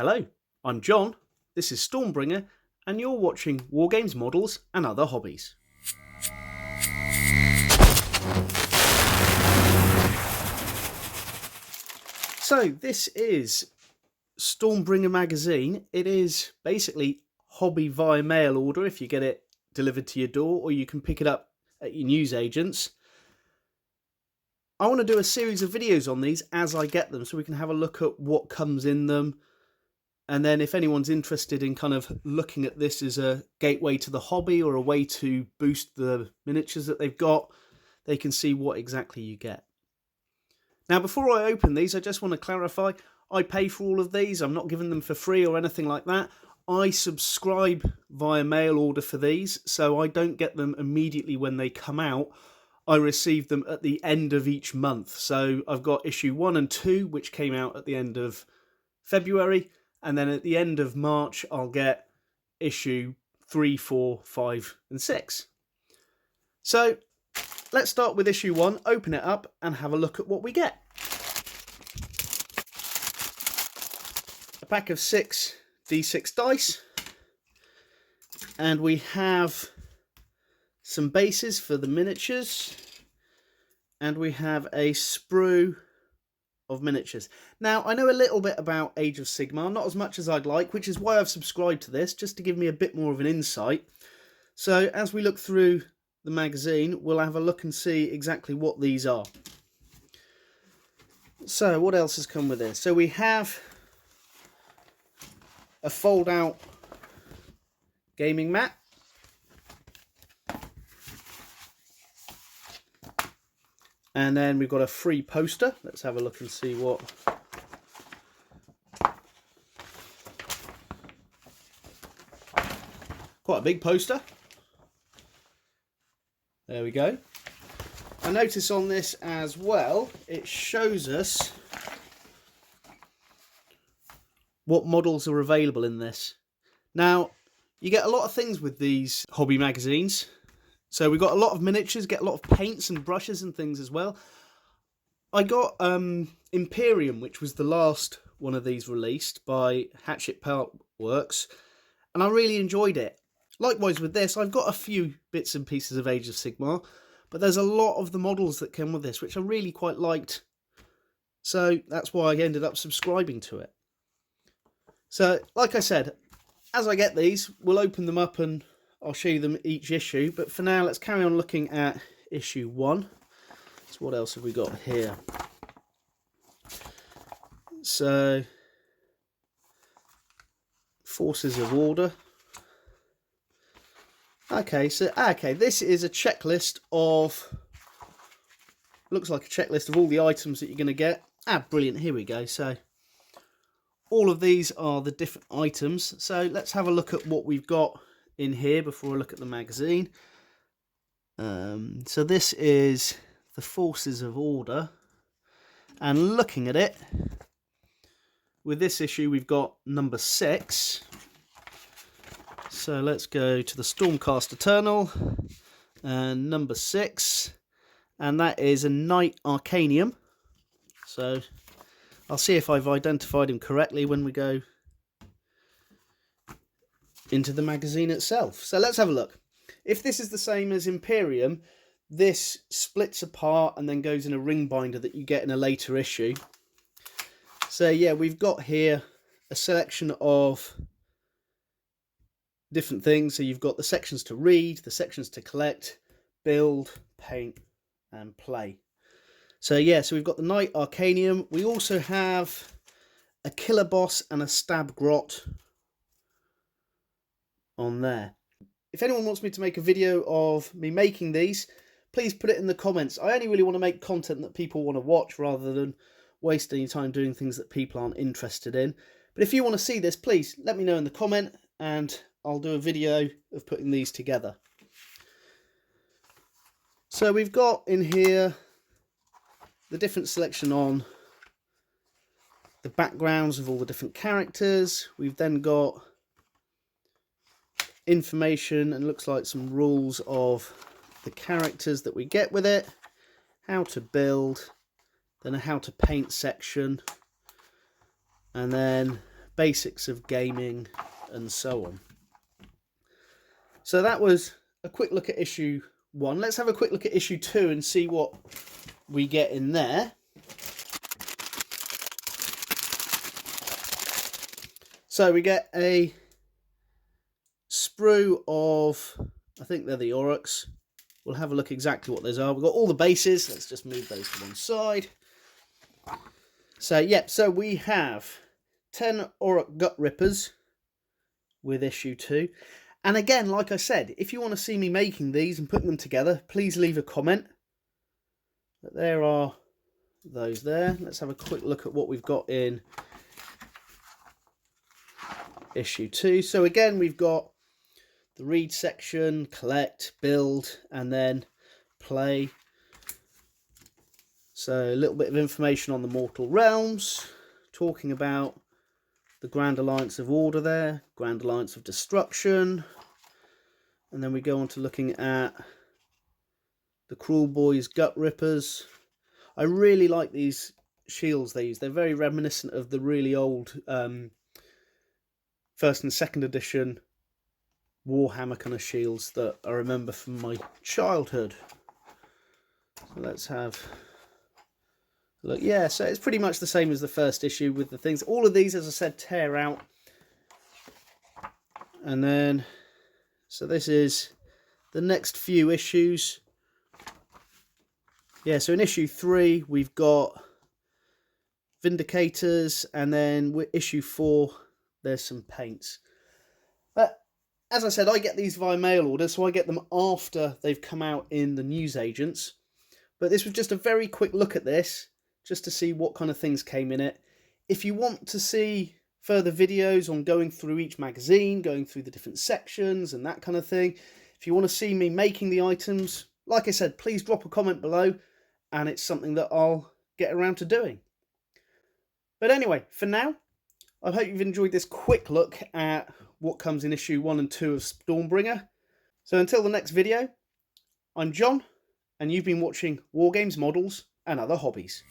Hello, I'm John, this is Stormbringer, and you're watching Wargames, Models and Other Hobbies. So this is Stormbringer magazine. It is basically hobby via mail order if you get it delivered to your door, or you can pick it up at your newsagents. I want to do a series of videos on these as I get them so we can have a look at what comes in them. And then if anyone's interested in kind of looking at this as a gateway to the hobby or a way to boost the miniatures that they've got, they can see what exactly you get. Now, before I open these, I just want to clarify, I pay for all of these. I'm not giving them for free or anything like that. I subscribe via mail order for these, so I don't get them immediately when they come out. I receive them at the end of each month. So I've got issue 1 and 2, which came out at the end of February. And then at the end of March, I'll get issue 3, 4, 5, and 6. So let's start with issue 1, open it up, and have a look at what we get. A pack of 6 D6 dice. And we have some bases for the miniatures. And we have a sprue of miniatures. Now, I know a little bit about Age of Sigmar, not as much as I'd like, which is why I've subscribed to this, just to give me a bit more of an insight. So as we look through the magazine, we'll have a look and see exactly what these are. So what else has come with this? So we have a fold-out gaming mat. And then we've got a free poster. Let's have a look and see what... Quite a big poster. There we go. I notice on this as well, it shows us what models are available in this. Now, you get a lot of things with these hobby magazines. So we've got a lot of miniatures, get a lot of paints and brushes and things as well. I got Imperium, which was the last one of these released by Hatchet Part Works, and I really enjoyed it. Likewise with this, I've got a few bits and pieces of Age of Sigmar, but there's a lot of the models that came with this, which I really quite liked. So that's why I ended up subscribing to it. So, like I said, as I get these, we'll open them up and I'll show you them each issue, but for now let's carry on looking at issue 1. So what else have we got here? So, Forces of Order. Okay, so this is a checklist of, looks like a checklist of all the items that you're going to get. Brilliant, here we go. So all of these are the different items. So let's have a look at what we've got in here before I look at the magazine. So this is the Forces of Order, and looking at it, with this issue we've got number 6. So let's go to the Stormcast Eternal and number 6, and that is a Knight Arcanium. So I'll see if I've identified him correctly when we go into the magazine itself. So let's have a look. If this is the same as Imperium, this splits apart and then goes in a ring binder that you get in a later issue. So yeah, we've got here a selection of different things. So you've got the sections to read, the sections to collect, build, paint and play. So yeah, so we've got the Knight Arcanium. We also have a Killer Boss and a Stab Grot on there. If anyone wants me to make a video of me making these, please put it in the comments. I only really want to make content that people want to watch rather than waste any time doing things that people aren't interested in. But if you want to see this, please let me know in the comment and I'll do a video of putting these together. So we've got in here the different selection on the backgrounds of all the different characters. We've then got information and looks like some rules of the characters that we get with it, how to build, then a how to paint section, and then basics of gaming and so on. So that was a quick look at issue 1. Let's have a quick look at issue 2 and see what we get in there. So we get a sprue of, I think they're the Aurochs. We'll have a look exactly what those are. We've got all the bases. Let's just move those to one side. So, yeah, so we have 10 Auroch Gut Rippers with issue 2. And again, like I said, if you want to see me making these and putting them together, please leave a comment. But there are those there. Let's have a quick look at what we've got in issue 2. So again, we've got the read section, collect, build, and then play. So a little bit of information on the Mortal Realms, talking about the Grand Alliance of Order there, Grand Alliance of Destruction, and then we go on to looking at the Cruel Boys Gut Rippers. I really like these shields they use. They're very reminiscent of the really old first and second edition Warhammer kind of shields that I remember from my childhood. So let's have a look. Yeah, so it's pretty much the same as the first issue with the things. All of these, as I said, tear out. And then, so this is the next few issues. Yeah, so in issue 3, we've got Vindicators, and then with issue 4, there's some paints. But as I said, I get these via mail order, so I get them after they've come out in the newsagents. But this was just a very quick look at this, just to see what kind of things came in it. If you want to see further videos on going through each magazine, going through the different sections and that kind of thing, if you want to see me making the items, like I said, please drop a comment below, and it's something that I'll get around to doing. But anyway, for now, I hope you've enjoyed this quick look at what comes in issue 1 and 2 of Stormbringer. So until the next video, I'm John, and you've been watching War Games, Models and Other Hobbies.